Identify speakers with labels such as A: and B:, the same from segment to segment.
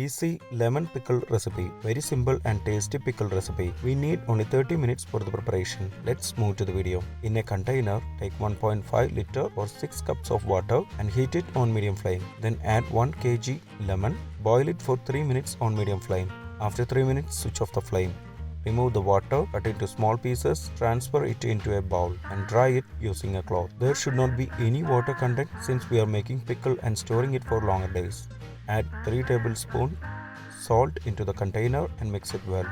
A: Easy lemon pickle recipe. Very simple and tasty pickle recipe. We need only 30 minutes for the preparation. Let's move to the video. In a container, take 1.5 liter or 6 cups of water and heat it on medium flame. Then add 1 kg lemon. Boil it for 3 minutes on medium flame. After 3 minutes, switch off the flame. Remove the water, cut into small pieces, transfer it into a bowl and dry it using a cloth. There should not be any water content since we are making pickle and storing it for longer days. Add 3 tablespoons salt into the container and mix it well.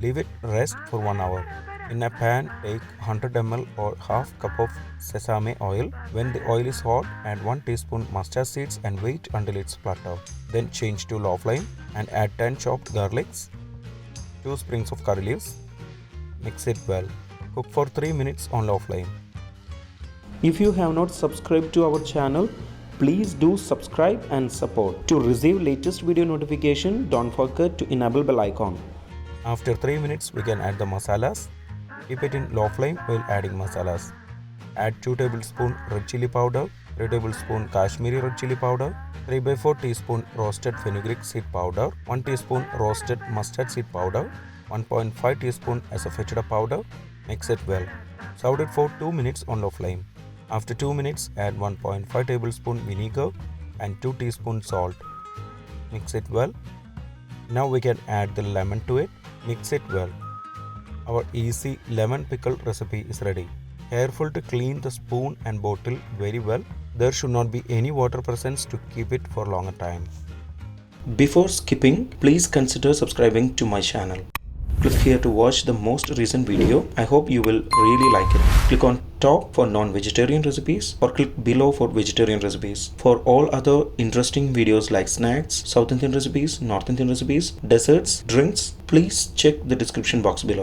A: Leave it rest for 1 hour. In a pan, take 100 ml or half cup of sesame oil. When the oil is hot, add 1 teaspoon mustard seeds and wait until it's splutter. Then change to low flame and add 10 chopped garlics, 2 sprigs of curry leaves. Mix it well. Cook for 3 minutes on low flame.
B: If you have not subscribed to our channel, please do subscribe and support. To receive latest video notification, don't forget to enable bell icon.
A: After 3 minutes, we can add the masalas. Keep it in low flame while adding masalas. Add 2 tablespoons red chilli powder, 3 tablespoons Kashmiri Red Chilli Powder, 3/4 teaspoon roasted fenugreek seed powder, 1 teaspoon roasted mustard seed powder, 1.5 teaspoon Asafoetida powder. Mix it well. Serve it for 2 minutes on low flame. After 2 minutes, add 1.5 tablespoon vinegar and 2 teaspoons salt. Mix it well. Now we can add the lemon to it. Mix it well. Our easy lemon pickle recipe is ready. Careful to clean the spoon and bottle very well. There should not be any water present to keep it for longer time.
B: Before skipping, please consider subscribing to my channel. Click here to watch the most recent video. I hope you will really like it. Click on top for non-vegetarian recipes or click below for vegetarian recipes. For all other interesting videos like snacks, South Indian recipes, North Indian recipes, desserts, drinks, please check the description box below.